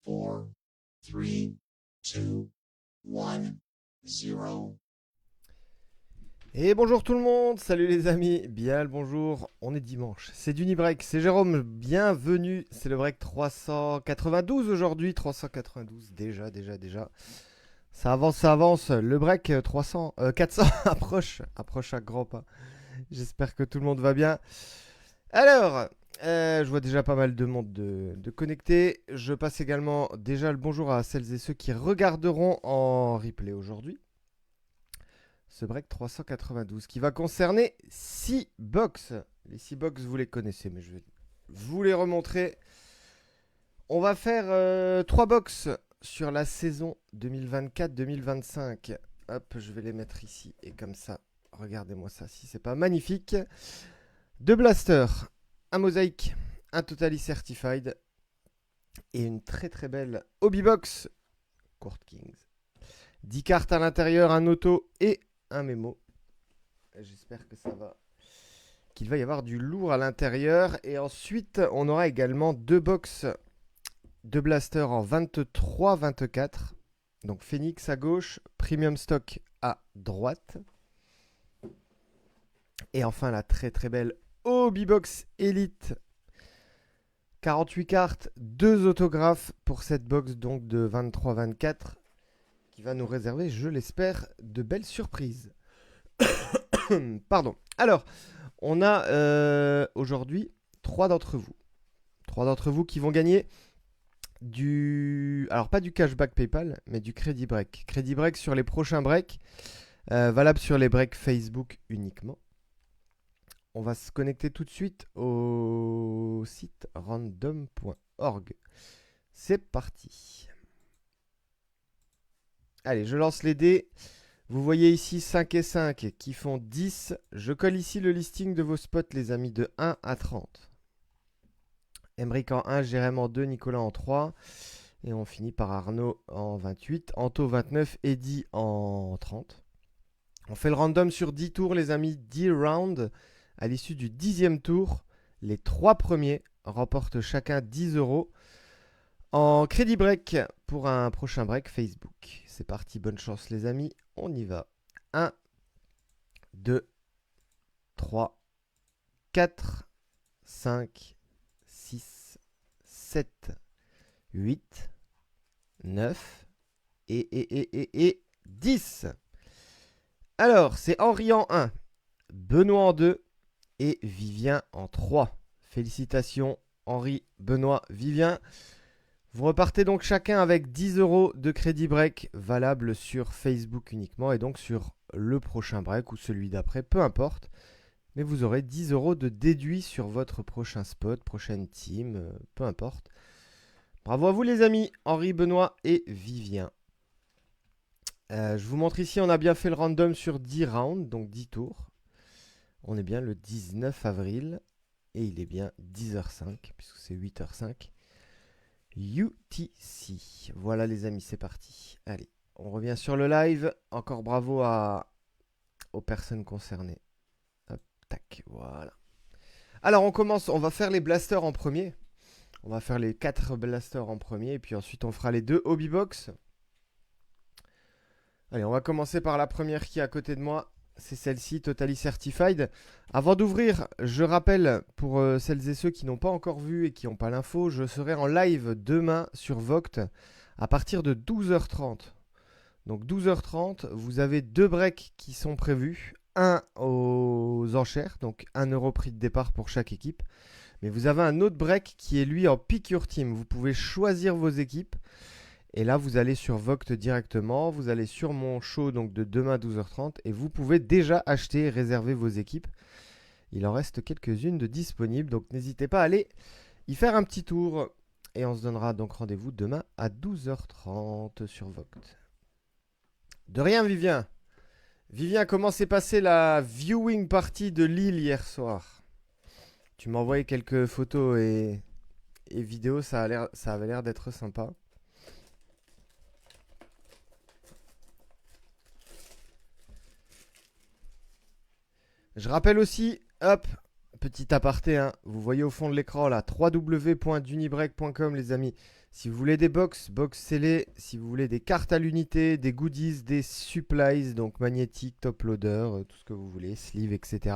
4, 3, 2, 1, 0. Et bonjour tout le monde, salut les amis, bien le bonjour, on est dimanche, c'est Dunibreak, c'est Jérôme, bienvenue, c'est le break 392 aujourd'hui, 392 déjà, ça avance, le break 400 approche à grands pas, j'espère que tout le monde va bien. Alors, je vois déjà pas mal de monde de connectés, je passe également déjà le bonjour à celles et ceux qui regarderont en replay aujourd'hui. Ce break 392 qui va concerner 6 box. Les 6 box, vous les connaissez, mais je vais vous les remontrer. On va faire 3 box sur la saison 2024-2025. Hop, je vais les mettre ici. Et comme ça, regardez-moi ça, si c'est pas magnifique. 2 blasters, un mosaïque, un Totally Certified et une très très belle hobby box Court Kings. 10 cartes à l'intérieur, un auto et un mémo. J'espère que ça va, qu'il va y avoir du lourd à l'intérieur. Et ensuite, on aura également 2 box de blaster en 23-24. Donc Phoenix à gauche, Premium Stock à droite. Et enfin la très très belle Hobby Box Elite. 48 cartes, 2 autographes pour cette box donc de 23-24 qui va nous réserver, je l'espère, de belles surprises. Pardon. Alors, on a aujourd'hui 3 d'entre vous. 3 d'entre vous qui vont gagner du... Alors, pas du cashback PayPal, mais du Crédit Break. Crédit Break sur les prochains breaks. Valable sur les breaks Facebook uniquement. On va se connecter tout de suite au site random.org. C'est parti. Allez, je lance les dés. Vous voyez ici 5 et 5 qui font 10. Je colle ici le listing de vos spots, les amis, de 1 à 30. Emric en 1, Jérém en 2, Nicolas en 3. Et on finit par Arnaud en 28, Anto 29, Eddy en 30. On fait le random sur 10 tours, les amis, 10 rounds. À l'issue du 10e tour, les 3 premiers remportent chacun 10 € en crédit break pour un prochain break Facebook. C'est parti, bonne chance les amis, on y va. 1, 2, 3, 4, 5, 6, 7, 8, 9 et 10. Alors, c'est Henri en 1, Benoît en 2 et Vivien en 3. Félicitations Henri, Benoît, Vivien. Vous repartez donc chacun avec 10 € de crédit break valable sur Facebook uniquement et donc sur le prochain break ou celui d'après, peu importe. Mais vous aurez 10 € de déduit sur votre prochain spot, prochaine team, peu importe. Bravo à vous les amis, Henri, Benoît et Vivien. Je vous montre ici, on a bien fait le random sur 10 rounds, donc 10 tours. On est bien le 19 avril et il est bien 10h05 puisque c'est 8h05. UTC. Voilà les amis, c'est parti. Allez, on revient sur le live. Encore bravo aux personnes concernées. Hop, tac, voilà. Alors on commence, on va faire les blasters en premier. On va faire les 4 blasters en premier et puis ensuite on fera les 2 hobby box. Allez, on va commencer par la première qui est à côté de moi. C'est celle-ci, Totally Certified. Avant d'ouvrir, je rappelle pour celles et ceux qui n'ont pas encore vu et qui n'ont pas l'info, je serai en live demain sur Voct à partir de 12h30. Donc 12h30, vous avez 2 breaks qui sont prévus. Un aux enchères, donc 1 € prix de départ pour chaque équipe. Mais vous avez un autre break qui est lui en Pick Your Team. Vous pouvez choisir vos équipes. Et là, vous allez sur Voct directement, vous allez sur mon show donc de demain 12h30 et vous pouvez déjà acheter et réserver vos équipes. Il en reste quelques-unes de disponibles, donc n'hésitez pas à aller y faire un petit tour. Et on se donnera donc rendez-vous demain à 12h30 sur Voct. De rien, Vivien. Vivien, comment s'est passée la viewing party de Lille hier soir? Tu m'as envoyé quelques photos et vidéos, ça avait l'air d'être sympa. Je rappelle aussi, hop, petit aparté, hein, vous voyez au fond de l'écran là, www.dunibreak.com les amis, Si vous voulez des box scellés. Si vous voulez des cartes à l'unité, des goodies, des supplies, donc magnétiques, top loader, tout ce que vous voulez, sleeve, etc.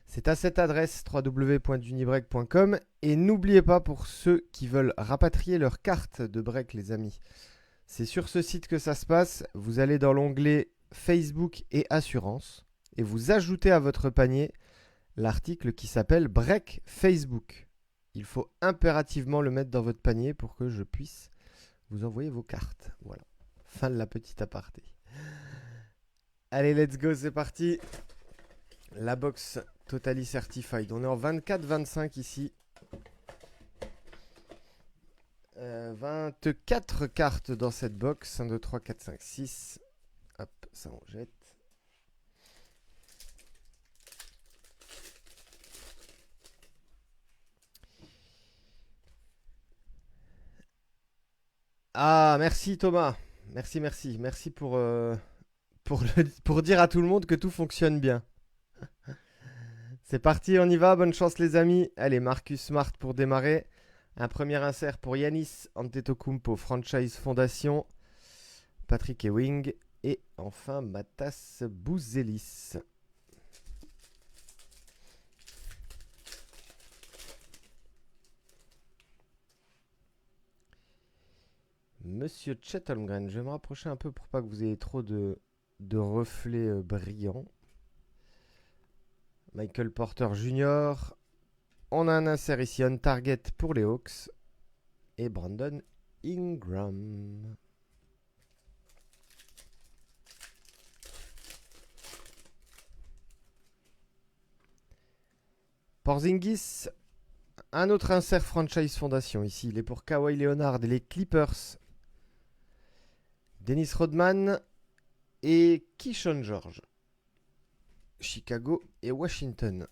C'est à cette adresse www.dunibreak.com. Et n'oubliez pas, pour ceux qui veulent rapatrier leurs cartes de break, les amis, c'est sur ce site que ça se passe. Vous allez dans l'onglet Facebook et assurance et vous ajoutez à votre panier l'article qui s'appelle Break Facebook. Il faut impérativement le mettre dans votre panier pour que je puisse vous envoyer vos cartes. Voilà. Fin de la petite aparté. Allez, let's go, c'est parti. La box Totally Certified. On est en 24-25 ici. 24 cartes dans cette box. 1, 2, 3, 4, 5, 6. Hop, ça on jette. Ah, merci Thomas. Merci pour dire à tout le monde que tout fonctionne bien. C'est parti, on y va. Bonne chance les amis. Allez, Marcus Smart pour démarrer. Un premier insert pour Yanis Antetokounmpo, Franchise Fondation, Patrick Ewing et enfin Matas Bouzelis. Monsieur Chet Holmgren, je vais me rapprocher un peu pour pas que vous ayez trop de reflets brillants. Michael Porter Jr. On a un insert ici on target pour les Hawks. Et Brandon Ingram. Porzingis. Un autre insert Franchise Fondation ici. Il est pour Kawhi Leonard et les Clippers. Dennis Rodman et Keyshawn George. Chicago et Washington.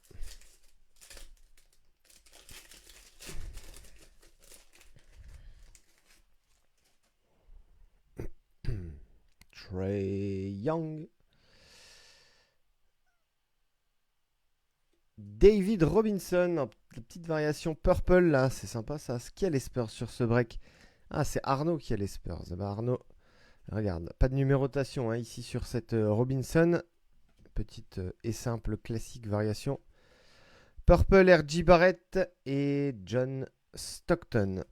Trae Young. David Robinson, la petite variation purple là, c'est sympa ça. Qui a les Spurs sur ce break? Ah, c'est Arnaud qui a les Spurs. Eh ben Arnaud, regarde, pas de numérotation hein, ici sur cette Robinson. Petite et simple classique variation. Purple R.J. Barrett et John Stockton.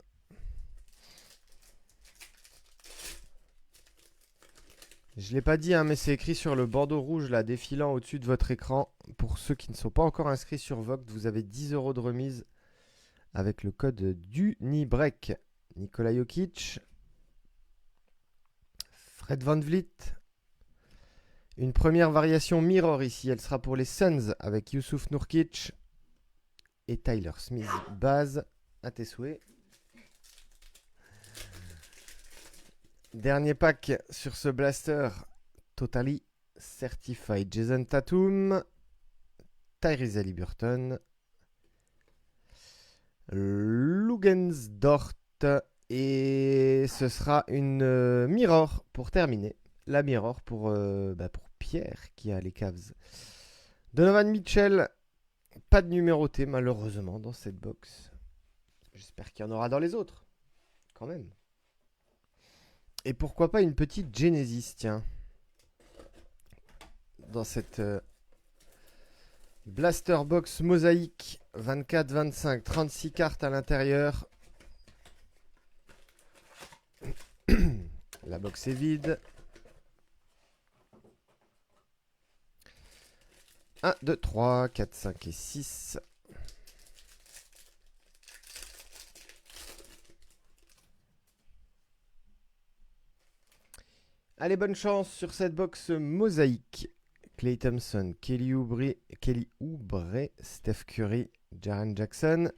Je ne l'ai pas dit, hein, mais c'est écrit sur le bandeau rouge là, défilant au-dessus de votre écran. Pour ceux qui ne sont pas encore inscrits sur Vogt, vous avez 10 € de remise avec le code DUNIBREAK. Nikola Jokic, Fred VanVleet. Une première variation mirror ici, elle sera pour les Suns avec Youssouf Nourkic et Tyler Smith. Base à tes souhaits. Dernier pack sur ce blaster Totally Certified. Jason Tatum, Tyrese Haliburton, Lugensdort et ce sera une mirror pour terminer. La mirror pour Pierre qui a les Cavs. Donovan Mitchell, pas de numéroté malheureusement dans cette box. J'espère qu'il y en aura dans les autres quand même. Et pourquoi pas une petite Genesis, tiens. Dans cette Blaster Box mosaïque. 24, 25, 36 cartes à l'intérieur. La box est vide. 1, 2, 3, 4, 5 et 6. Allez, bonne chance sur cette box mosaïque. Klay Thompson, Kelly Oubre, Steph Curry, Jaren Jackson.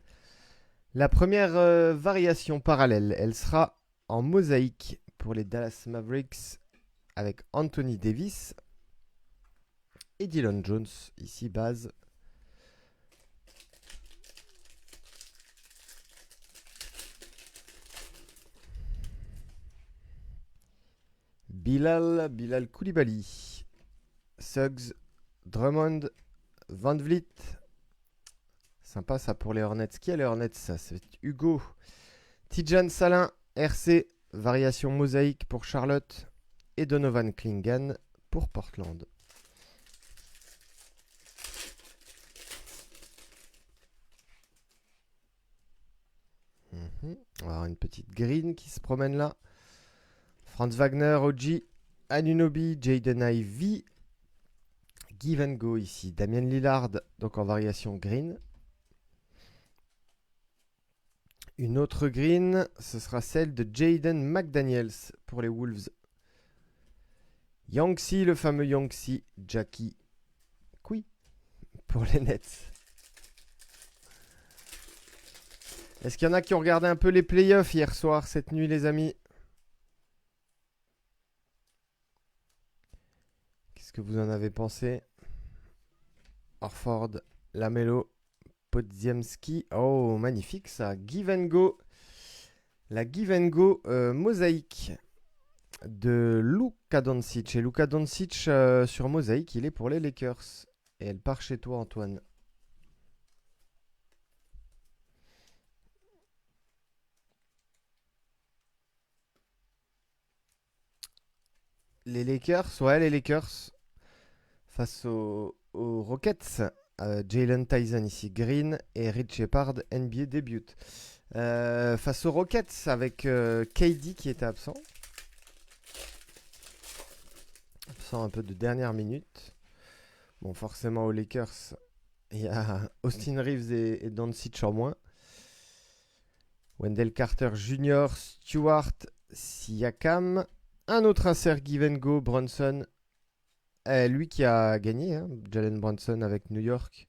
La première variation parallèle, elle sera en mosaïque pour les Dallas Mavericks avec Anthony Davis et Dillon Jones, ici base. Bilal Koulibaly, Suggs, Drummond, VanVleet. Sympa ça pour les Hornets. Qui a les Hornets ça? C'est Hugo. Tidjane Salin RC, variation mosaïque pour Charlotte. Et Donovan Clingan pour Portland. On va avoir une petite green qui se promène là. Franz Wagner, OG, Anunoby, Jaden Ivey. Give and go ici. Damien Lillard, donc en variation green. Une autre green, ce sera celle de Jaden McDaniels pour les Wolves. Yangtze, le fameux Yangtze, Jackie Kui pour les Nets. Est-ce qu'il y en a qui ont regardé un peu les playoffs hier soir, cette nuit, les amis? Qu'est-ce que vous en avez pensé? Orford, Lamelo, Podziemski. Oh, magnifique ça. Give and go. La give and go mosaïque de Luka Doncic. Et Luka Doncic sur mosaïque, il est pour les Lakers. Et elle part chez toi, Antoine. Les Lakers, ouais, les Lakers. Face aux Rockets. Jalen Tyson ici, green. Et Rich Shepard, NBA début. Face aux Rockets avec KD qui était absent. Absent un peu de dernière minute. Bon, forcément aux Lakers, il y a Austin Reeves et Doncic en moins. Wendell Carter Jr., Stewart, Siakam. Un autre insert give and go, Brunson. Lui qui a gagné, hein, Jalen Brunson avec New York.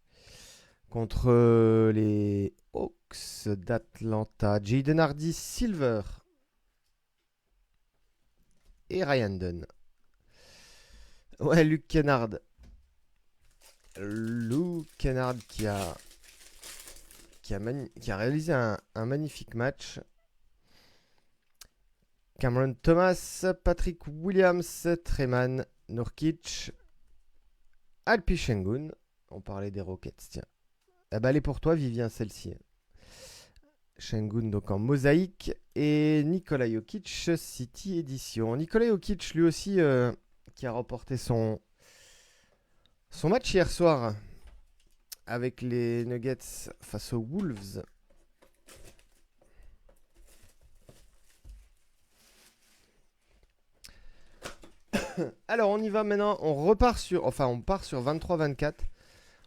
Contre les Hawks d'Atlanta. Jaden Hardy, Silver. Et Ryan Dunn. Ouais, Luke Kennard. Luke Kennard qui a réalisé un magnifique match. Cameron Thomas, Patrick Williams, Treman, Nurkic, Alpi Şengün. On parlait des Rockets, tiens. Ah bah, elle est pour toi, Vivien, celle-ci. Şengün donc en mosaïque. Et Nikola Jokic, City Edition. Nikola Jokic, lui aussi, qui a remporté son match hier soir avec les Nuggets face aux Wolves. Alors on y va maintenant, on part sur 23-24.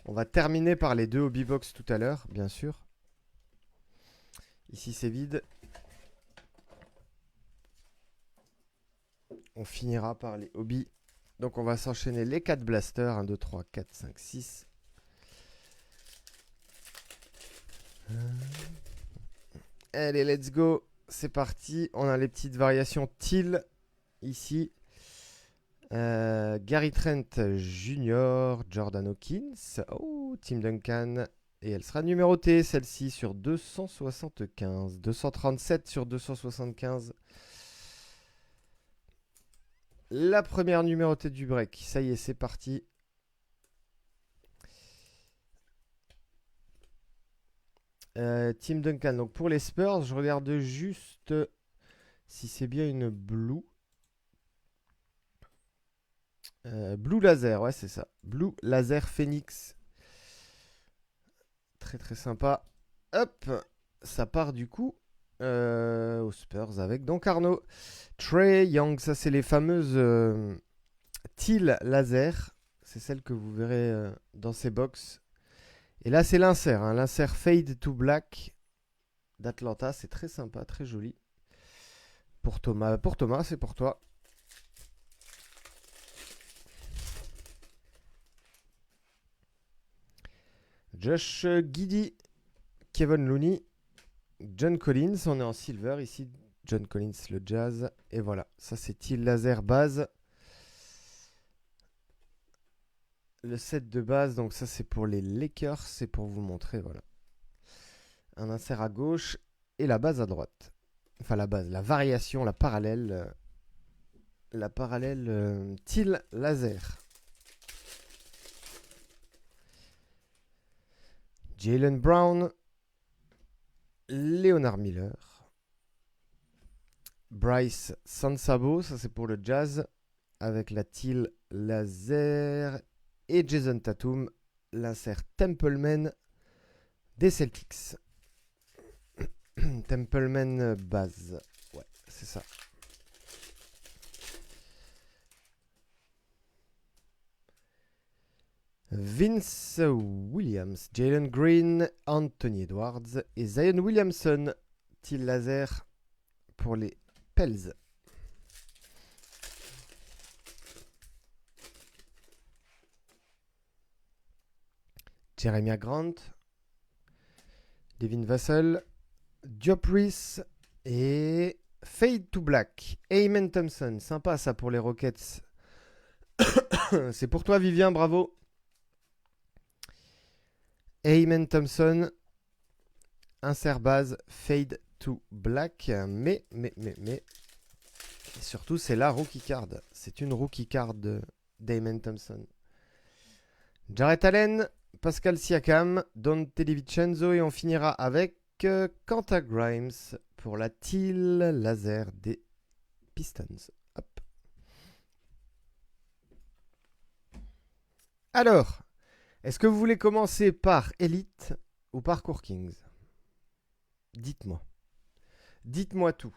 On va terminer par les deux hobby box tout à l'heure, bien sûr. Ici c'est vide. On finira par les hobbies. Donc on va s'enchaîner les 4 blasters. 1, 2, 3, 4, 5, 6. Allez, let's go. C'est parti. On a les petites variations Teal ici. Gary Trent Jr., Jordan Hawkins, Tim Duncan, et elle sera numérotée celle-ci sur 275, 237 sur 275. La première numérotée du break, ça y est, c'est parti. Tim Duncan, donc pour les Spurs, je regarde juste si c'est bien une blue. Blue Laser, ouais, c'est ça. Blue Laser Phoenix. Très très sympa. Hop, ça part du coup aux Spurs avec donc Arnaud. Trae Young, ça c'est les fameuses Teal Laser. C'est celle que vous verrez dans ces box. Et là c'est l'insert, hein, l'insert Fade to Black d'Atlanta. C'est très sympa, très joli. Pour Thomas, c'est pour toi. Josh Giddey, Kevin Looney, John Collins, on est en silver ici. John Collins, le Jazz. Et voilà, ça c'est Teal Laser base. Le set de base, donc ça c'est pour les Lakers. C'est pour vous montrer, voilà. Un insert à gauche et la base à droite. Enfin la base, la variation, la parallèle. Teal Laser. Jaylen Brown, Leonard Miller, Bryce Sansabo, ça c'est pour le Jazz, avec la Teal Laser. Et Jason Tatum, l'insert Templeman des Celtics. Templeman base. Ouais, c'est ça. Vince Williams, Jalen Green, Anthony Edwards et Zion Williamson. Teal Laser pour les Pels. Jeremiah Grant, Devin Vassell, Diop Reese et Fade to Black. Amen Thompson, sympa ça pour les Rockets. C'est pour toi Vivien, bravo. Amen Thompson, insert base, Fade to Black. Mais. Et surtout, c'est la rookie card. C'est une rookie card d'Amen Thompson. Jarrett Allen, Pascal Siakam, Dante DiVincenzo et on finira avec Quentin Grimes pour la Teal Laser des Pistons. Hop. Alors, est-ce que vous voulez commencer par Elite ou par Core Kings? Dites-moi. Dites-moi tout.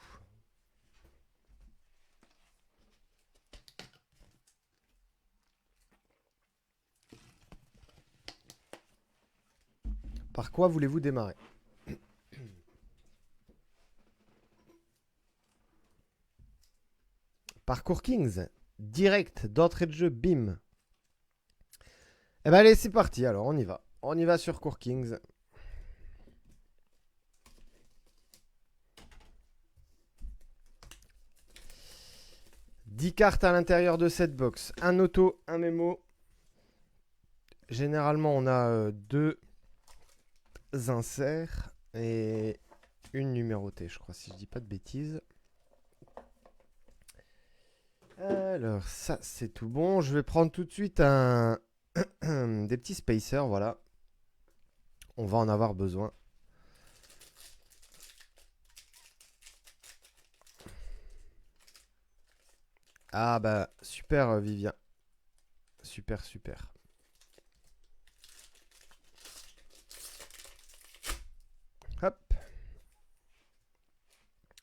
Par quoi voulez-vous démarrer? Parcours Kings, direct d'entrée de jeu, bim. Eh ben allez, c'est parti, alors on y va. On y va sur Court Kings. « 10 cartes à l'intérieur de cette box. Un auto, un mémo. Généralement, on a deux inserts et une numérotée, je crois, si je dis pas de bêtises. Alors, ça, c'est tout bon. Je vais prendre tout de suite des petits spacers, voilà. On va en avoir besoin. Ah bah, super Vivien. Super. Hop.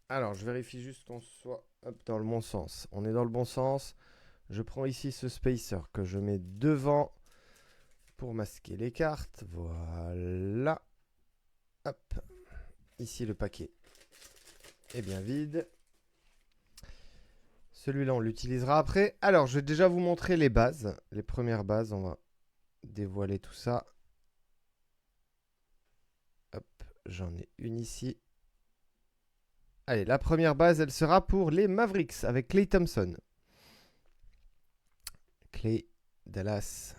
Alors, je vérifie juste qu'on soit dans le bon sens. On est dans le bon sens. Je prends ici ce spacer que je mets devant pour masquer les cartes. Voilà. Hop. Ici, le paquet est bien vide. Celui-là, on l'utilisera après. Alors, je vais déjà vous montrer les bases. Les premières bases, on va dévoiler tout ça. Hop, j'en ai une ici. Allez, la première base, elle sera pour les Mavericks avec Klay Thompson. Klay Dallas.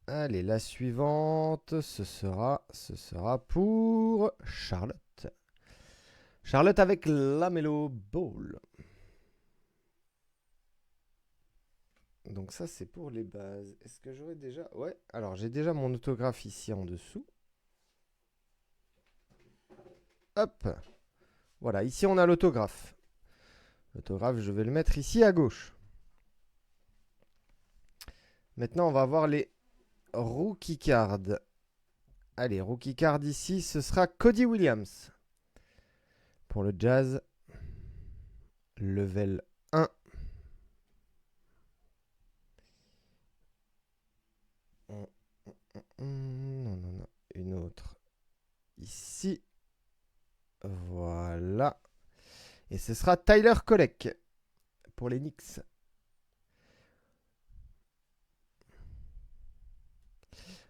Allez, la suivante, ce sera pour Charlotte. Charlotte avec LaMelo Ball. Donc ça, c'est pour les bases. Est-ce que j'aurais déjà... Ouais, alors j'ai déjà mon autographe ici en dessous. Hop. Voilà, ici on a l'autographe. L'autographe, je vais le mettre ici à gauche. Maintenant, on va voir les rookie cards. Allez, rookie card ici, ce sera Cody Williams. Pour le Jazz, level 1. Non. Une autre ici. Voilà. Et ce sera Tyler Kolek pour les Knicks.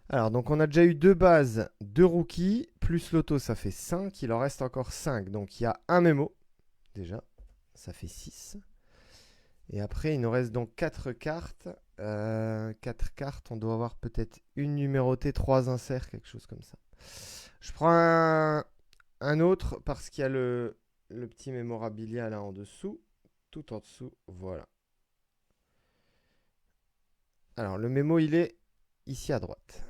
Alors, donc on a déjà eu deux bases, deux rookies, plus l'auto, ça fait 5. Il en reste encore 5. Donc il y a un mémo, déjà. Ça fait 6. Et après, il nous reste donc 4 cartes. 4 cartes, on doit avoir peut-être une numérotée, 3 inserts, quelque chose comme ça. Je prends un autre parce qu'il y a le petit mémorabilia là en dessous. Tout en dessous, voilà. Alors, le mémo, il est ici à droite.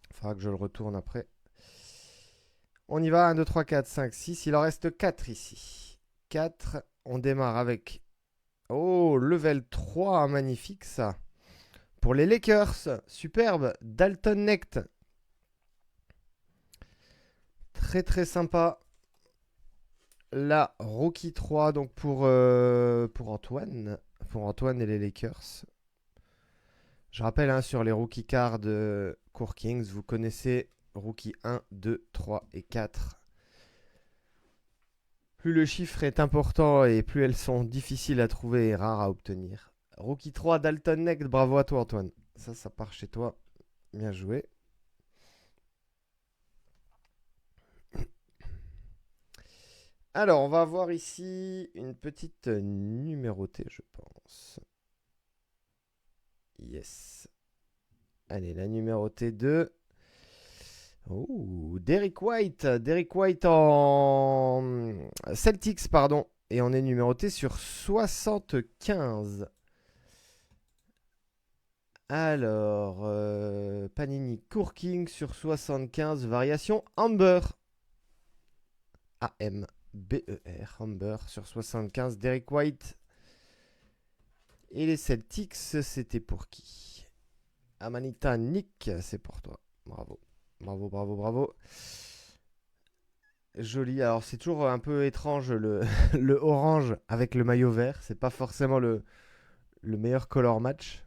Il faudra que je le retourne après. On y va, 1, 2, 3, 4, 5, 6. Il en reste 4 ici. 4. On démarre avec... Oh, level 3, magnifique ça. Pour les Lakers, superbe. Dalton Knecht. Très très sympa. La Rookie 3, donc pour Antoine. Pour Antoine et les Lakers. Je rappelle, hein, sur les Rookie Cards Core Kings, vous connaissez Rookie 1, 2, 3 et 4. Plus le chiffre est important et plus elles sont difficiles à trouver et rares à obtenir. Rookie 3, Dalton Knecht, bravo à toi Antoine. Ça part chez toi. Bien joué. Alors, on va avoir ici une petite numérotée, je pense. Yes. Allez, la numérotée 2. Oh, Derrick White. Derrick White en Celtics, pardon. Et on est numéroté sur 75. Alors, Panini Corking sur 75. Variation Amber. A-M-B-E-R. Amber sur 75. Derrick White. Et les Celtics, c'était pour qui? Amanita Nick, c'est pour toi. Bravo. Bravo, bravo, bravo. Joli. Alors, c'est toujours un peu étrange le, le orange avec le maillot vert. C'est pas forcément le meilleur color match.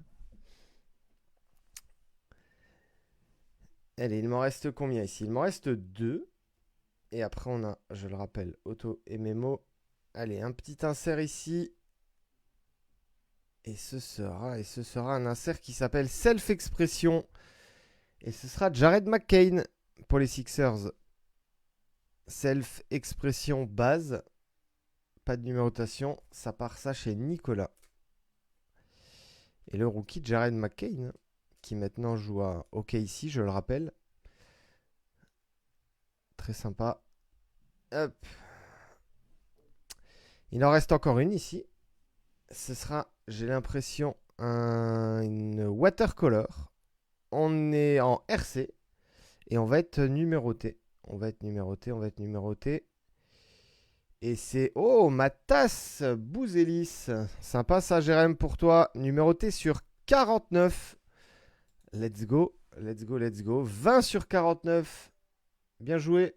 Allez, il m'en reste combien ici? Il m'en reste 2. Et après, on a, je le rappelle, Auto et Memo. Allez, un petit insert ici. Et ce sera un insert qui s'appelle Self-Expression. Et ce sera Jared McCain pour les Sixers. Self-Expression base. Pas de numérotation. Ça part ça chez Nicolas. Et le rookie Jared McCain, qui maintenant joue à OKC, je le rappelle. Très sympa. Hop. Il en reste encore une ici. Ce sera, j'ai l'impression, une watercolor. On est en RC et on va être numéroté. On va être numéroté. Et c'est, oh, Matas Bouzelis. Sympa ça, Jérém, pour toi. Numéroté sur 49. Let's go, let's go, let's go. 20 sur 49. Bien joué.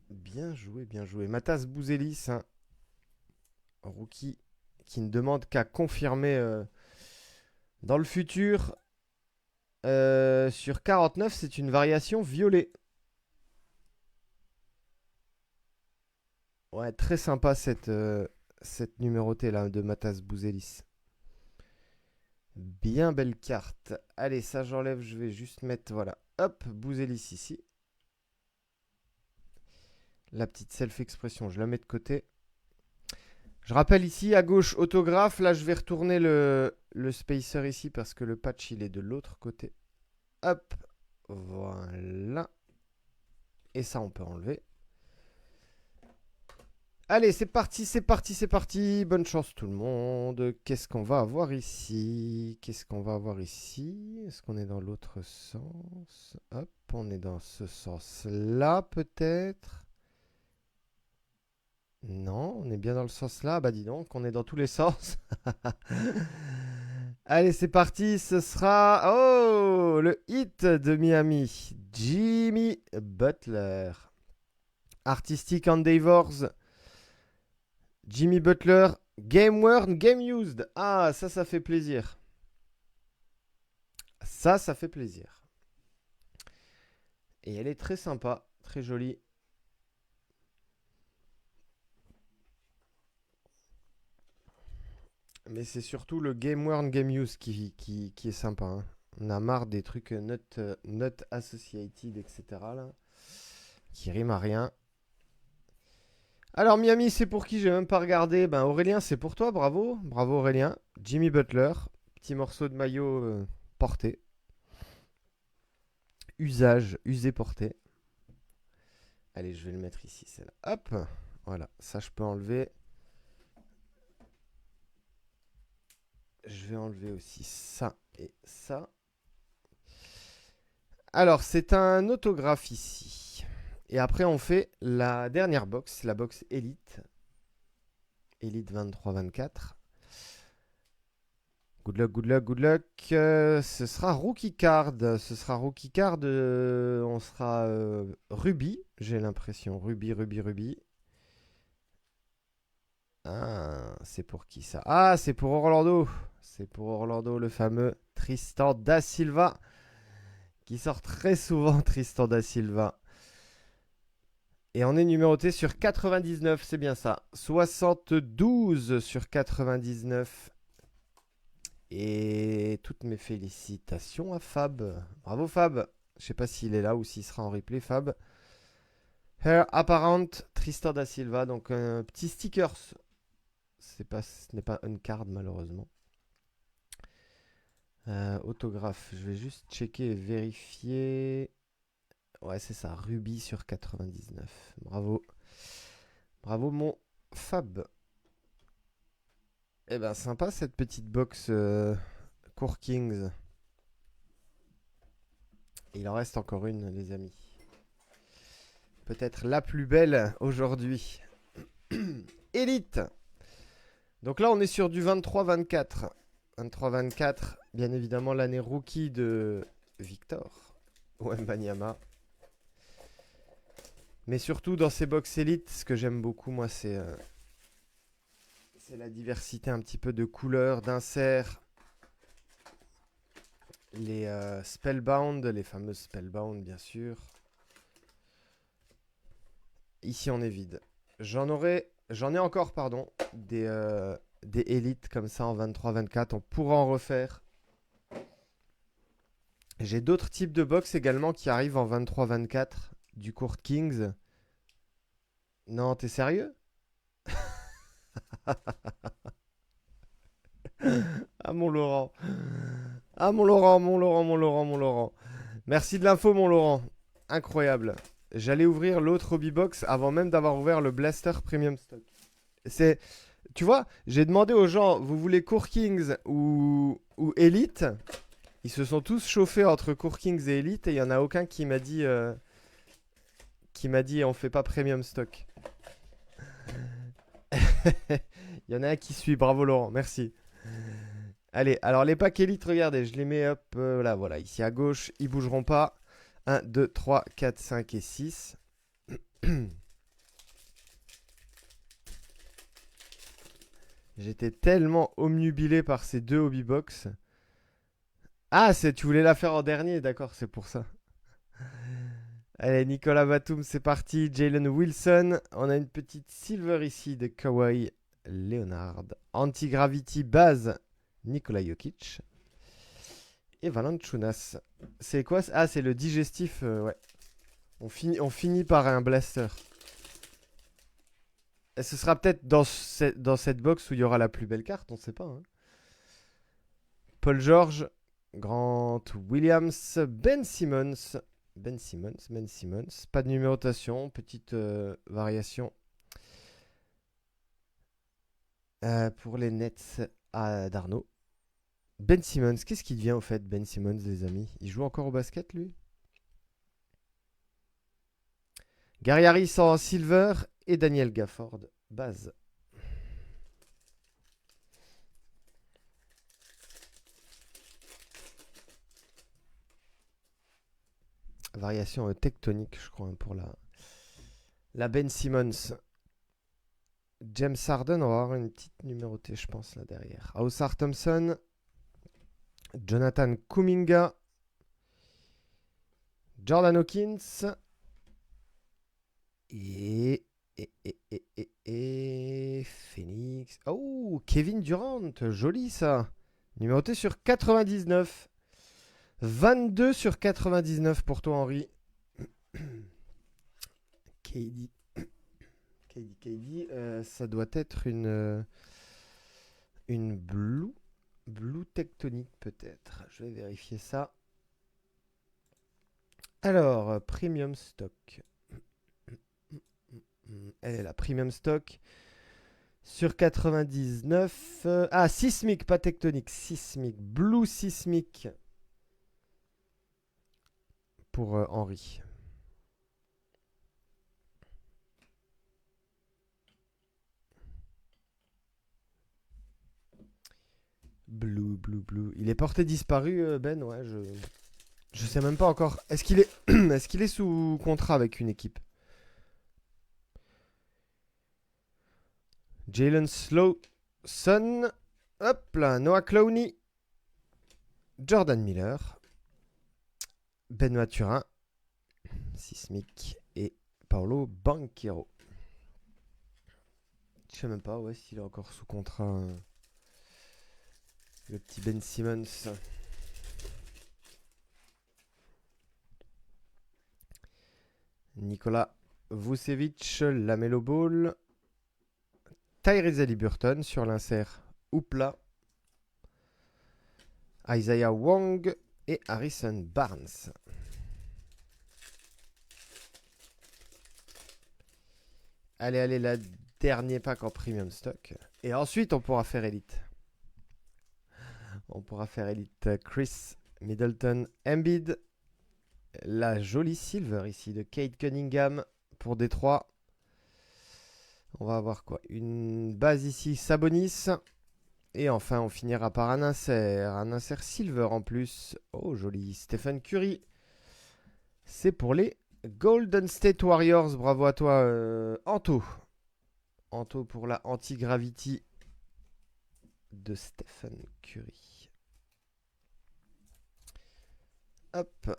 Bien joué, bien joué. Matas Bouzelis, hein, rookie qui ne demande qu'à confirmer dans le futur. Sur 49, c'est une variation violet. Ouais, très sympa cette numérotée là de Matas Bouzelis. Bien belle carte. Allez, ça j'enlève, je vais juste mettre, voilà, hop, Bouzelis ici. La petite self-expression, je la mets de côté. Je rappelle ici, à gauche, autographe. Là, je vais retourner le spacer ici parce que le patch, il est de l'autre côté. Hop, voilà. Et ça, on peut enlever. Allez, c'est parti, c'est parti, c'est parti. Bonne chance tout le monde. Qu'est-ce qu'on va avoir ici? Qu'est-ce qu'on va avoir ici? Est-ce qu'on est dans l'autre sens? Hop, on est dans ce sens-là peut-être. Non, on est bien dans le sens là. Bah dis donc, on est dans tous les sens. Allez, c'est parti. Ce sera... Oh, le hit de Miami. Jimmy Butler. Artistic Endeavors. Jimmy Butler. Game worn, game used. Ah, ça fait plaisir. Ça fait plaisir. Et elle est très sympa, très jolie. Mais c'est surtout le Game Worn, Game Use qui est sympa. Hein. On a marre des trucs not associated, etc. Là, qui riment à rien. Alors Miami, c'est pour qui? J'ai même pas regardé. Ben Aurélien, c'est pour toi, bravo. Bravo Aurélien. Jimmy Butler, petit morceau de maillot porté. Usage, usé porté. Allez, je vais le mettre ici, celle-là. Hop, voilà, ça je peux enlever. Je vais enlever aussi ça et ça. Alors, c'est un autographe ici. Et après, on fait la dernière box, la box Elite. Elite 23-24. Good luck, good luck, good luck. Ce sera Rookie Card. Ce sera Rookie Card. On sera Ruby, j'ai l'impression. Ruby, Ruby, Ruby. Ah, c'est pour qui ça? Ah, c'est pour Orlando. C'est pour Orlando, le fameux Tristan da Silva. Qui sort très souvent, Tristan da Silva. Et on est numéroté sur 99, c'est bien ça. 72 sur 99. Et toutes mes félicitations à Fab. Bravo Fab. Je sais pas s'il est là ou s'il sera en replay, Fab. Hair Apparent, Tristan da Silva. Donc un petit stickers. Ce n'est pas un card malheureusement. Autographe. Je vais juste checker et vérifier. Ouais, c'est ça. Ruby sur 99. Bravo. Bravo mon Fab. Eh ben sympa cette petite box Core Kings. Il en reste encore une les amis. Peut-être la plus belle aujourd'hui. Elite. Donc là on est sur du 23-24. 23-24, bien évidemment l'année rookie de Victor Wembanyama. Mais surtout dans ces box Elite, ce que j'aime beaucoup moi c'est la diversité un petit peu de couleurs, d'inserts. Les Spellbound, les fameuses Spellbound bien sûr. Ici on est vide. J'en ai encore pardon des élites comme ça en 23-24. On pourra en refaire. J'ai d'autres types de box également qui arrivent en 23-24 du Court Kings. Non, t'es sérieux? Ah mon Laurent. Ah mon Laurent, mon Laurent, mon Laurent, mon Laurent. Merci de l'info mon Laurent. Incroyable. J'allais ouvrir l'autre hobby box avant même d'avoir ouvert le Blaster Premium Stock. C'est, tu vois, j'ai demandé aux gens, vous voulez Core Kings ou Elite? Ils se sont tous chauffés entre Core Kings et Elite et il n'y en a aucun qui m'a dit on fait pas Premium Stock. Il y en a un qui suit, bravo Laurent, merci. Allez, alors les packs Elite, regardez, je les mets up, là, voilà, ici à gauche, ils bougeront pas. 1, 2, 3, 4, 5 et 6. J'étais tellement omnubilé par ces deux hobby box. Ah, tu voulais la faire en dernier, d'accord, c'est pour ça. Allez, Nicolas Batum, c'est parti. Jalen Wilson. On a une petite silver ici de Kawhi Leonard. Anti-gravity base, Nikola Jokic. Et Valanciunas. C'est quoi? Ah, c'est le digestif. Ouais. On finit par un blaster. Et ce sera peut-être dans cette box où il y aura la plus belle carte, on ne sait pas. Hein. Paul George, Grant Williams, Ben Simmons. Ben Simmons. Pas de numérotation, petite variation. Pour les Nets d'Arnaud. Ben Simmons, qu'est-ce qu'il devient au fait, Ben Simmons, les amis? Il joue encore au basket, lui? Gary Harris en silver et Daniel Gafford, base. Variation tectonique, je crois, pour la Ben Simmons. James Harden, on va avoir une petite numérotée, je pense, là derrière. Ausar Thompson. Jonathan Kuminga. Jordan Hawkins. Et Phoenix. Oh, Kevin Durant. Joli, ça. Numéroté sur 99. 22 sur 99 pour toi, Henri. KD. Ça doit être une blue tectonique peut-être. Je vais vérifier ça. Alors, premium stock. Elle est là, premium stock. Sur 99. Ah, sismique, pas tectonique. Sismique. Blue sismique. pour Henry. Blue. Il est porté disparu, Ben. Ouais, je sais même pas encore. Est-ce qu'il est, est-ce qu'il est sous contrat avec une équipe? Jalen Slowson. Hop là. Noah Clowney. Jordan Miller. Benoît Turin. Sismic. Et Paolo Banchero. Je sais même pas s'il est encore sous contrat. Le petit Ben Simmons. Nicolas Vucevic, Lamelo Ball, Tyrese Haliburton sur l'insert Hoopla, Isaiah Wong et Harrison Barnes. Allez, la dernier pack en premium stock. Et ensuite, on pourra faire Elite. On pourra faire Elite Chris Middleton Embiid. La jolie silver ici de Kate Cunningham pour Détroit. On va avoir quoi? Une base ici, Sabonis. Et enfin, on finira par un insert silver en plus. Oh, joli. Stephen Curry. C'est pour les Golden State Warriors. Bravo à toi, Anto. Anto pour la anti-gravity de Stephen Curry. Hop.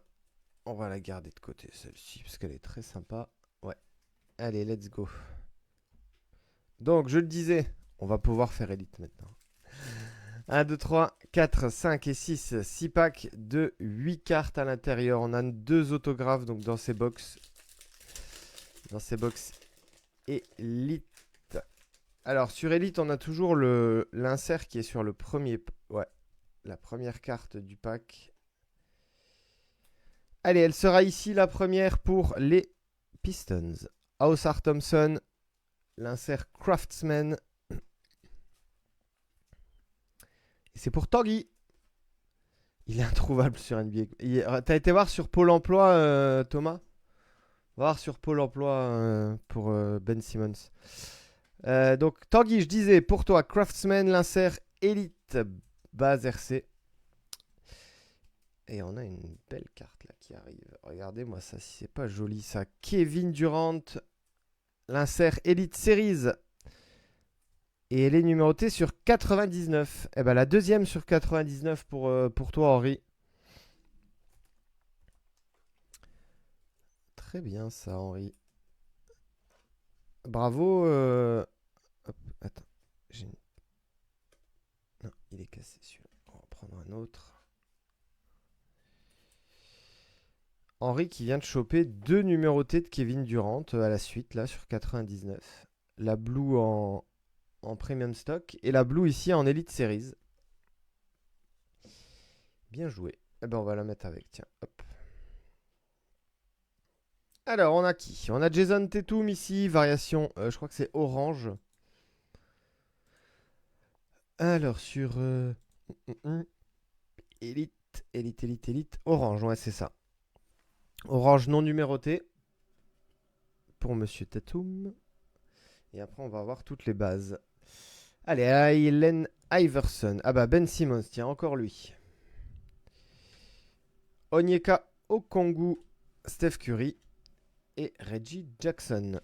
On va la garder de côté, celle-ci, parce qu'elle est très sympa. Ouais. Allez, let's go. Donc, je le disais, on va pouvoir faire Elite maintenant. 1, 2, 3, 4, 5 et 6. 6 packs de 8 cartes à l'intérieur. On a 2 autographes donc dans ces box. Dans ces box Elite. Alors, sur Elite, on a toujours l'insert qui est sur le premier. Ouais. La première carte du pack. Allez, elle sera ici la première pour les Pistons. Ausar Thompson, l'insert Craftsman. Et c'est pour Tanguy. Il est introuvable sur NBA. T'as été voir sur Pôle emploi, Thomas? Voir sur Pôle emploi pour Ben Simmons. Donc, Tanguy, je disais, pour toi, Craftsman, l'insert Elite base RC. Et on a une belle carte là qui arrive. Regardez-moi ça, si c'est pas joli ça. Kevin Durant, l'insert Elite Series. Et elle est numérotée sur 99. Et ben la deuxième sur 99 pour toi, Henri. Très bien ça, Henri. Bravo. Hop, attends. Non, il est cassé celui-là. On va prendre un autre. Henri qui vient de choper 2 numérotés de Kevin Durant à la suite, là, sur 99. La Blue en Premium Stock et la Blue ici en Elite Series. Bien joué. Eh ben, on va la mettre avec, tiens, hop. Alors, on a qui? On a Jason Tatum ici, variation, je crois que c'est orange. Alors, sur Elite, orange, ouais, c'est ça. Orange non numéroté pour Monsieur Tatum. Et après, on va avoir toutes les bases. Allez, Allen Iverson. Ah bah, Ben Simmons, tiens, encore lui. Onyeka Okongwu, Steph Curry et Reggie Jackson.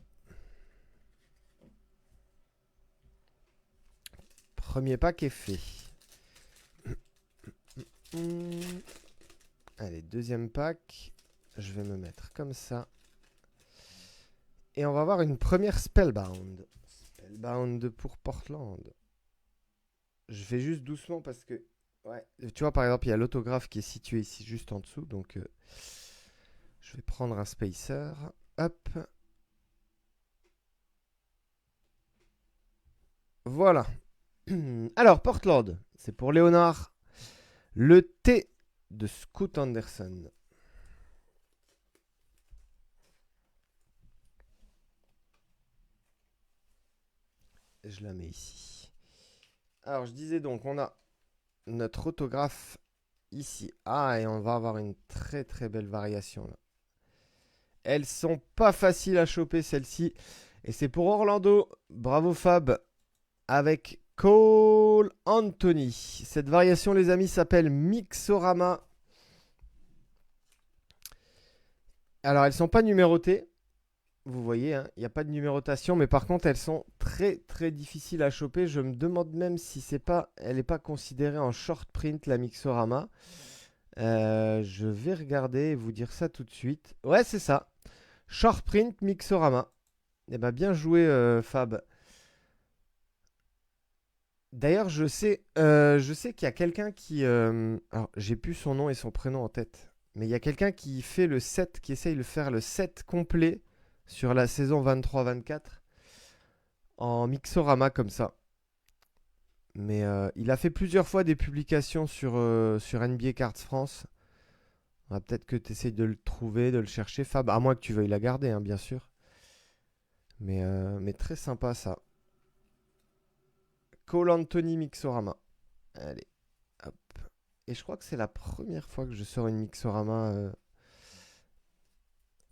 Premier pack est fait. Allez, deuxième pack. Je vais me mettre comme ça. Et on va avoir une première Spellbound. Spellbound pour Portland. Je fais juste doucement parce que... Ouais, tu vois, par exemple, il y a l'autographe qui est situé ici, juste en dessous. Donc, je vais prendre un spacer. Hop. Voilà. Alors, Portland, c'est pour Léonard. Le T de Scoot Anderson. Je la mets ici. Alors, je disais donc, on a notre autographe ici. Ah, et on va avoir une très très belle variation là. Elles sont pas faciles à choper, celles-ci. Et c'est pour Orlando. Bravo Fab. Avec Cole Anthony. Cette variation, les amis, s'appelle Mixorama. Alors, elles sont pas numérotées. Vous voyez, hein, il n'y a pas de numérotation, mais par contre, elles sont très très difficiles à choper. Je me demande même si elle n'est pas considérée en short print, la Mixorama. Je vais regarder et vous dire ça tout de suite. Ouais, c'est ça. Short print Mixorama. Eh ben, bien joué, Fab. D'ailleurs, je sais qu'il y a quelqu'un qui... alors, j'ai plus son nom et son prénom en tête. Mais il y a quelqu'un qui fait le set, qui essaye de faire le set complet sur la saison 23-24 en Mixorama comme ça. Mais il a fait plusieurs fois des publications sur NBA Cards France. Peut-être que tu essayes de le trouver, de le chercher, Fab. À moins que tu veuilles la garder, hein, bien sûr. Mais très sympa ça. Cole Anthony Mixorama. Allez, hop. Et je crois que c'est la première fois que je sors une Mixorama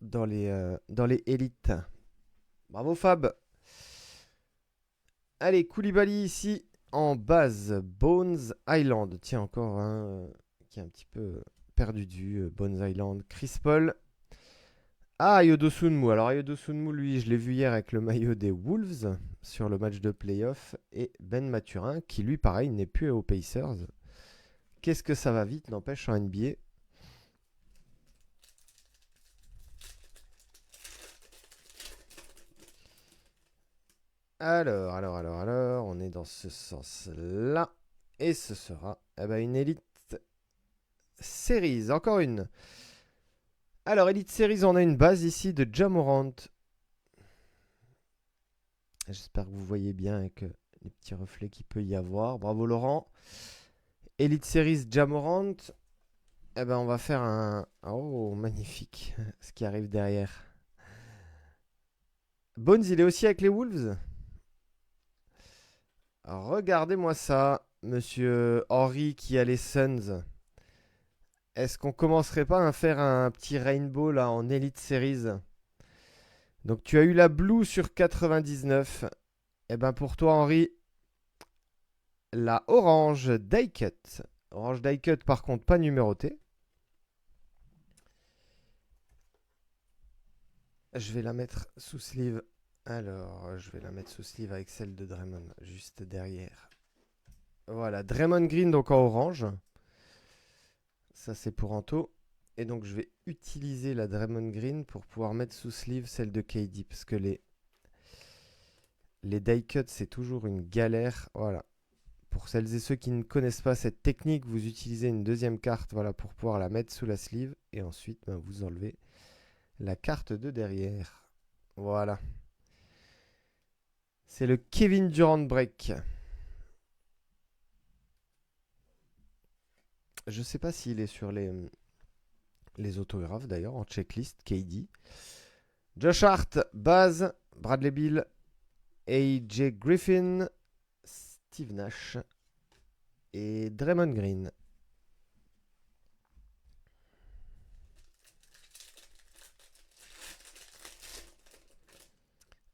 dans les élites. Bravo Fab. Allez, Koulibaly ici en base. Bones Island. Tiens, encore un qui est un petit peu perdu de vue. Bones Island. Chris Paul. Ah, Ayodo Sunmu. Alors, Ayodo Sunmu, lui, je l'ai vu hier avec le maillot des Wolves sur le match de playoff. Et Ben Maturin, qui lui, pareil, n'est plus aux Pacers. Qu'est-ce que ça va vite, n'empêche, en NBA. Alors, on est dans ce sens-là. Et ce sera une Elite Series. Encore une. Alors, Elite Series, on a une base ici de Ja Morant. J'espère que vous voyez bien avec les petits reflets qu'il peut y avoir. Bravo Laurent. Elite Series Ja Morant. On va faire un... Oh, magnifique. Ce qui arrive derrière. Bones, il est aussi avec les Wolves. Regardez-moi ça, monsieur Henry qui a les Suns. Est-ce qu'on commencerait pas à faire un petit rainbow là en Elite Series? Donc tu as eu la Blue sur 99. Pour toi Henry, la Orange Die Cut. Orange Die Cut par contre pas numérotée. Je vais la mettre sous sleeve. Alors, je vais la mettre sous sleeve avec celle de Draymond juste derrière. Voilà, Draymond Green donc en orange. Ça c'est pour Anto. Et donc je vais utiliser la Draymond Green pour pouvoir mettre sous sleeve celle de KD. Parce que les die cuts c'est toujours une galère. Voilà. Pour celles et ceux qui ne connaissent pas cette technique, vous utilisez une deuxième carte voilà, pour pouvoir la mettre sous la sleeve. Et ensuite vous enlevez la carte de derrière. Voilà. C'est le Kevin Durant break. Je ne sais pas s'il est sur les autographes d'ailleurs, en checklist, KD. Josh Hart, Baz, Bradley Beal, AJ Griffin, Steve Nash et Draymond Green.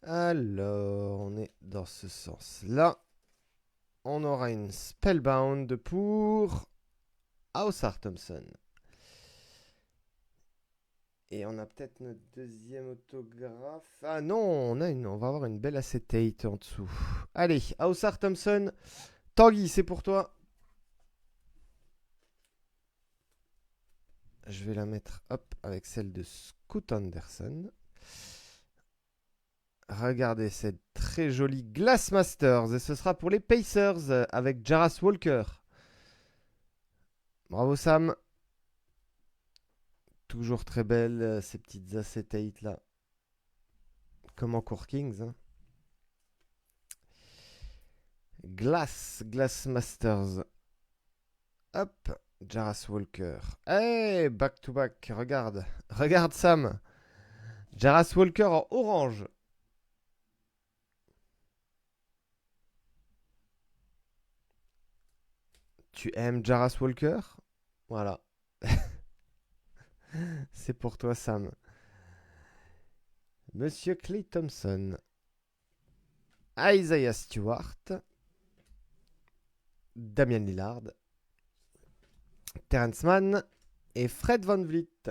Alors, on est dans ce sens-là. On aura une Spellbound pour Ausar Thompson. Et on a peut-être notre deuxième autographe. Ah non, on va avoir une belle acetate en dessous. Allez, Ausar Thompson. Tanguy, c'est pour toi. Je vais la mettre avec celle de Scoot Anderson. Regardez cette très jolie Glass Masters. Et ce sera pour les Pacers avec Jarras Walker. Bravo Sam. Toujours très belles ces petites acétates là. Comme en Court Kings. Hein. Glass Masters. Hop. Jarras Walker. Hey, back to back. Regarde. Regarde Sam. Jarras Walker en orange. Tu aimes Jarras Walker? Voilà. C'est pour toi, Sam. Monsieur Klay Thompson. Isaiah Stewart. Damian Lillard. Terrence Mann. Et Fred VanVleet.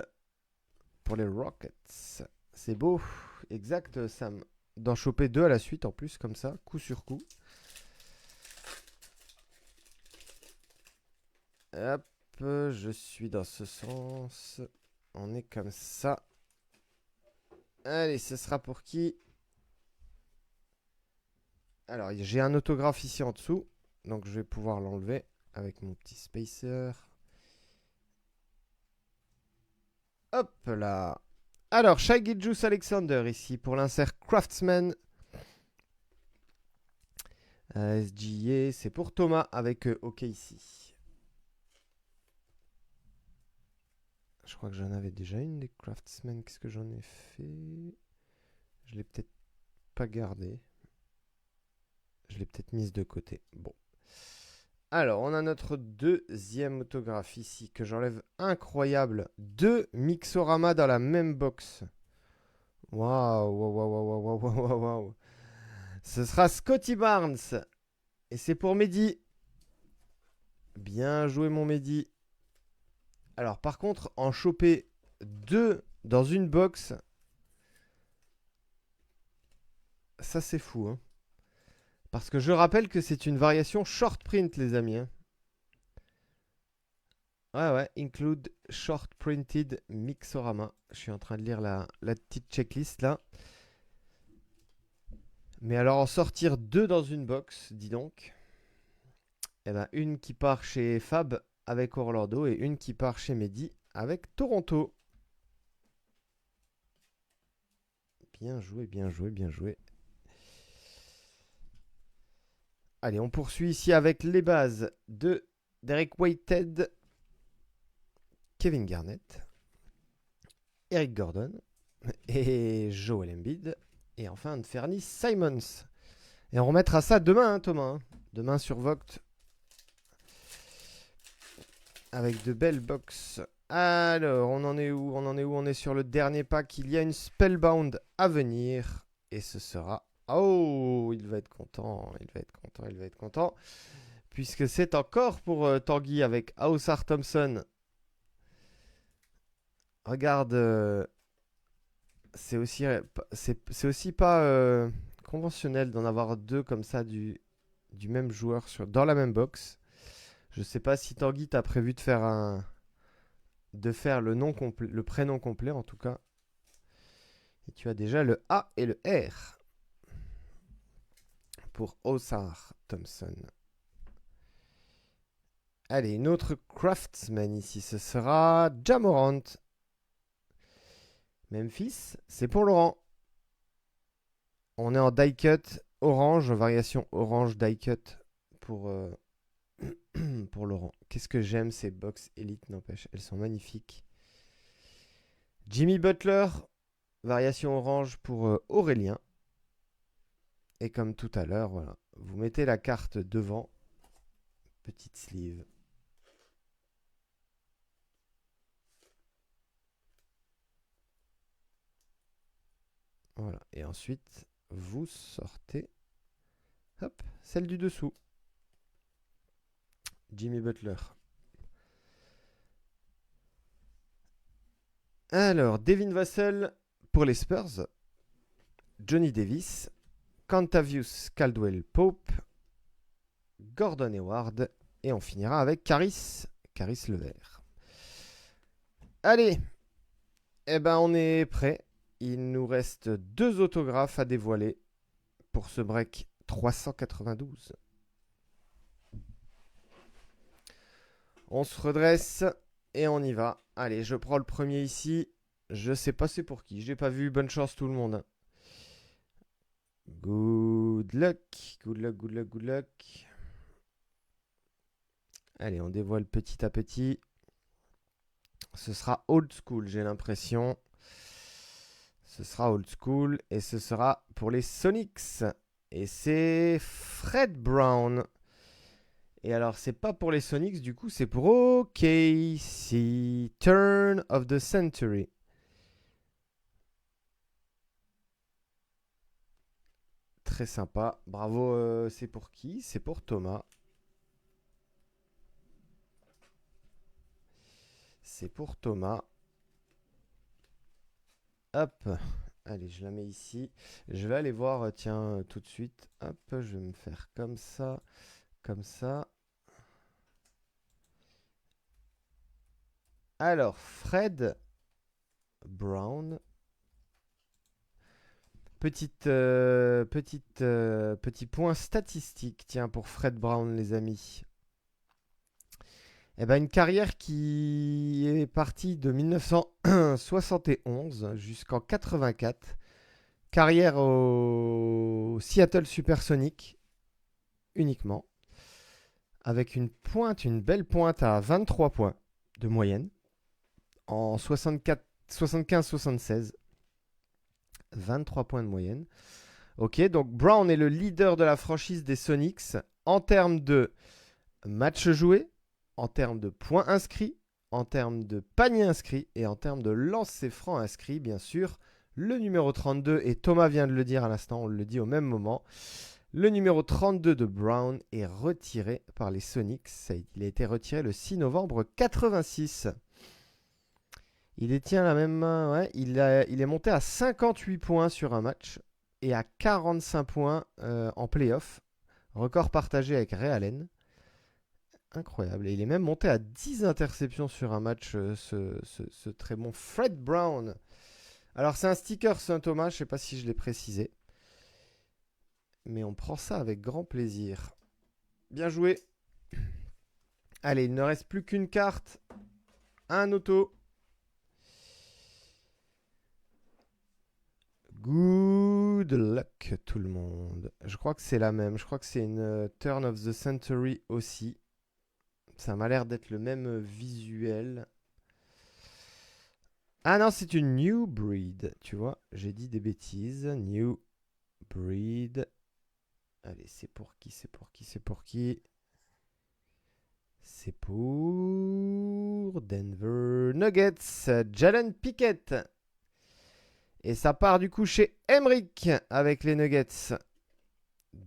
Pour les Rockets. C'est beau. Exact, Sam. D'en choper 2 à la suite en plus, comme ça, coup sur coup. Hop, je suis dans ce sens. On est comme ça. Allez, ce sera pour qui? Alors, j'ai un autographe ici en dessous. Donc, je vais pouvoir l'enlever avec mon petit spacer. Hop là. Alors, Shai Gilgeous-Alexander ici pour l'insert Craftsman. SGA, c'est pour Thomas avec OK ici. Je crois que j'en avais déjà une des Craftsman. Qu'est-ce que j'en ai fait? Je l'ai peut-être pas gardé. Je l'ai peut-être mise de côté. Bon. Alors, on a notre deuxième autographe ici que j'enlève. Incroyable. 2 Mixorama dans la même box. Waouh, waouh, waouh, waouh, waouh, waouh, waouh. Ce sera Scotty Barnes. Et c'est pour Mehdi. Bien joué, mon Mehdi. Alors, par contre, en choper 2 dans une box, ça c'est fou. Hein. Parce que je rappelle que c'est une variation short print, les amis. Hein. Ouais, include short printed Mixorama. Je suis en train de lire la petite checklist là. Mais alors en sortir 2 dans une box, dis donc. Eh ben, une qui part chez Fab avec Orlando et une qui part chez Mehdi avec Toronto. Bien joué, bien joué, bien joué. Allez, on poursuit ici avec les bases de Derek Whitehead, Kevin Garnett, Eric Gordon et Joel Embiid. Et enfin, Anthony Simons. Et on remettra ça demain, hein, Thomas. Hein. Demain sur Vogt. Avec de belles box. Alors, on en est où? On est sur le dernier pack. Il y a une Spellbound à venir. Et ce sera... Oh, il va être content. Il va être content. Puisque c'est encore pour Tanguy avec Ausar Thompson. Regarde... c'est aussi pas conventionnel d'en avoir 2 comme ça du même joueur dans la même box. Je sais pas si Tanguy t'a prévu de faire le nom complet, le prénom complet en tout cas. Et tu as déjà le A et le R pour Ausar Thompson. Allez, une autre Craftsman ici, ce sera Ja Morant. Memphis, c'est pour Laurent. On est en die cut orange, variation orange die cut pour pour Laurent. Qu'est-ce que j'aime ces box Elite, n'empêche. Elles sont magnifiques. Jimmy Butler, variation orange pour Aurélien. Et comme tout à l'heure, voilà. Vous mettez la carte devant. Petite sleeve. Voilà. Et ensuite, vous sortez. Hop, celle du dessous. Jimmy Butler. Alors, Devin Vassell pour les Spurs. Johnny Davis. Cantavius Caldwell Pope. Gordon Hayward. Et on finira avec Caris Levert. Allez. Eh ben, on est prêt. Il nous reste 2 autographes à dévoiler pour ce break 392. On se redresse et on y va. Allez, je prends le premier ici. Je sais pas c'est pour qui. Je n'ai pas vu. Bonne chance tout le monde. Good luck. Good luck, good luck, good luck. Allez, on dévoile petit à petit. Ce sera old school, j'ai l'impression. Ce sera old school et ce sera pour les Sonics. Et c'est Fred Brown. Et alors, c'est pas pour les Sonics, du coup, c'est pour OKC. Turn of the Century. très sympa. Bravo, c'est pour qui? C'est pour Thomas. C'est pour Thomas. Hop. Allez, je la mets ici. Je vais aller voir, tiens, tout de suite. Hop, je vais me faire comme ça. Comme ça. Alors, Fred Brown. Petit point statistique, tiens, pour Fred Brown, les amis. Eh ben, une carrière qui est partie de 1971 jusqu'en 84. Carrière au Seattle Supersonics uniquement. Avec une belle pointe à 23 points de moyenne. En 75-76. 23 points de moyenne. Ok, donc Brown est le leader de la franchise des Sonics en termes de matchs joués, en termes de points inscrits, en termes de paniers inscrits et en termes de lancers francs inscrits, bien sûr. Le numéro 32, et Thomas vient de le dire à l'instant, on le dit au même moment, le numéro 32 de Brown est retiré par les Sonics. Il a été retiré le 6 novembre 86. Il détient la même main, ouais, il est monté à 58 points sur un match et à 45 points en playoff. Record partagé avec Ray Allen. Incroyable. Et il est même monté à 10 interceptions sur un match, ce très bon Fred Brown. Alors c'est un sticker Saint-Thomas, je ne sais pas si je l'ai précisé. Mais on prend ça avec grand plaisir. Bien joué. Allez, il ne reste plus qu'une carte. Un auto. Good luck tout le monde. Je crois que c'est la même. Je crois que c'est une Turn of the Century aussi. Ça m'a l'air d'être le même visuel. Ah non, c'est une New Breed. Tu vois, j'ai dit des bêtises. New Breed. Allez, c'est pour qui? C'est pour qui? C'est pour qui? C'est pour Denver Nuggets. Jalen Pickett. Et ça part du coup chez Emric avec les Nuggets.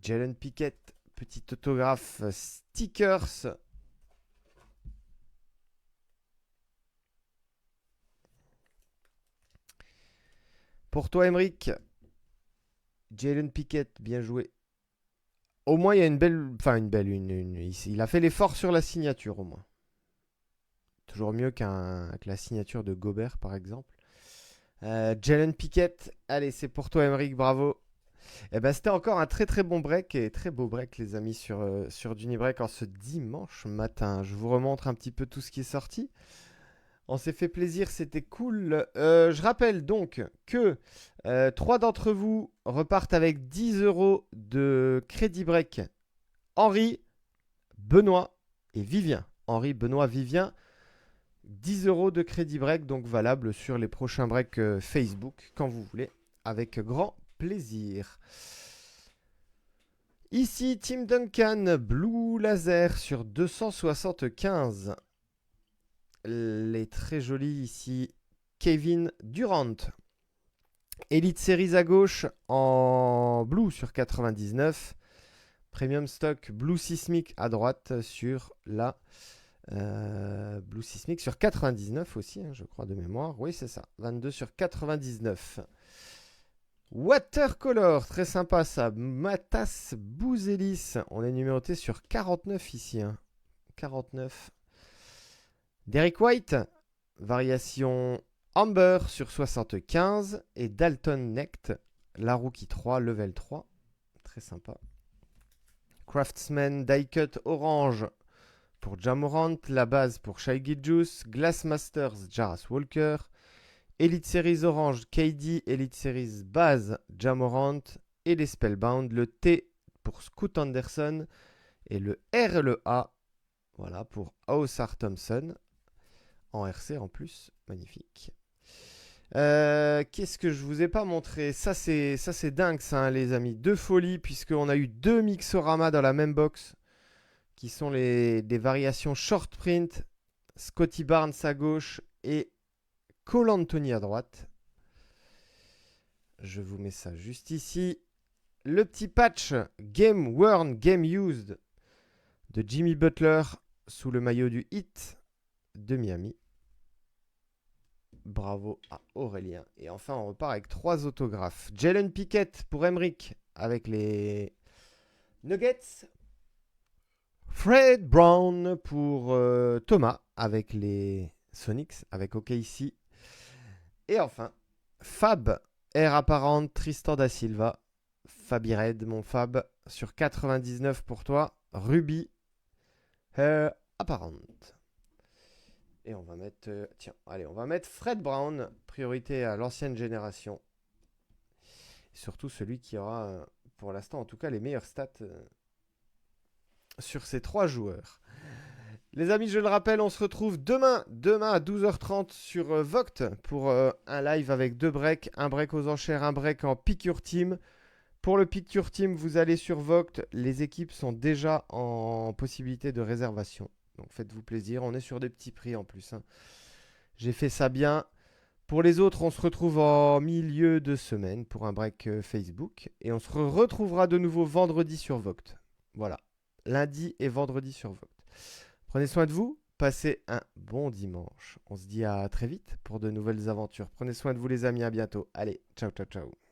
Jalen Pickett, petit autographe stickers. Pour toi, Emric. Jalen Pickett, bien joué. Au moins, il y a une belle. Enfin, il a fait l'effort sur la signature, au moins. Toujours mieux que la signature de Gobert, par exemple. Jalen Pickett, allez, c'est pour toi, Emric, bravo. Eh ben, c'était encore un très très bon break et très beau break, les amis, sur Dunibreak en ce dimanche matin. Je vous remontre un petit peu tout ce qui est sorti. On s'est fait plaisir, c'était cool. Je rappelle donc que 3 d'entre vous repartent avec 10 euros de crédit break. Henri, Benoît et Vivien. Henri, Benoît, Vivien. 10 euros de crédit break, donc valable sur les prochains breaks Facebook, quand vous voulez, avec grand plaisir. Ici, Tim Duncan, Blue Laser sur 275. Les très jolis ici, Kevin Durant. Elite Series à gauche en Blue sur 99. Premium Stock Blue Sismic à droite sur la Blue Sismic sur 99 aussi, hein, je crois de mémoire. Oui, c'est ça. 22 sur 99. Watercolor, très sympa ça. Matas Bouzelis. On est numéroté sur 49 ici. Hein. 49. Derek White, variation Amber sur 75. Et Dalton Necht, la rookie 3, level 3. Très sympa. Craftsman Die Cut Orange pour Ja Morant. La base pour Shai Gilgeous. Glassmasters Jarras Walker. Elite Series Orange KD. Elite Series Base Ja Morant. Et les Spellbound. Le T pour Scoot Anderson. Et le R et le A. Voilà pour Ausar Thompson. En RC en plus. Magnifique. Qu'est-ce que je vous ai pas montré? Ça c'est dingue ça hein, les amis. Deux folies puisqu'on a eu deux Mixorama dans la même box. Qui sont des variations short print. Scotty Barnes à gauche et Cole Anthony à droite. Je vous mets ça juste ici. le petit patch Game Worn, Game Used de Jimmy Butler sous le maillot du Heat de Miami. Bravo à Aurélien. Et enfin, on repart avec 3 autographes. Jalen Pickett pour Emric avec les Nuggets. Fred Brown pour Thomas avec les Sonics, avec OKC. Et enfin, Fab, Air Apparent, Tristan da Silva. Fabi Red, mon Fab, sur 99 pour toi. Ruby, Air Apparent. Et on va mettre, on va mettre Fred Brown, priorité à l'ancienne génération. Et surtout celui qui aura, pour l'instant en tout cas, les meilleures stats sur ces 3 joueurs. Les amis, je le rappelle, on se retrouve demain à 12h30 sur Voct pour un live avec 2 breaks, un break aux enchères, un break en Pick Your Team. Pour le Pick Your Team, vous allez sur Voct, les équipes sont déjà en possibilité de réservation. Donc faites-vous plaisir, on est sur des petits prix en plus. J'ai fait ça bien. Pour les autres, on se retrouve en milieu de semaine pour un break Facebook. Et on se retrouvera de nouveau vendredi sur Voct. Voilà, lundi et vendredi sur Voct. Prenez soin de vous, passez un bon dimanche. On se dit à très vite pour de nouvelles aventures. Prenez soin de vous les amis, à bientôt. Allez, ciao, ciao, ciao.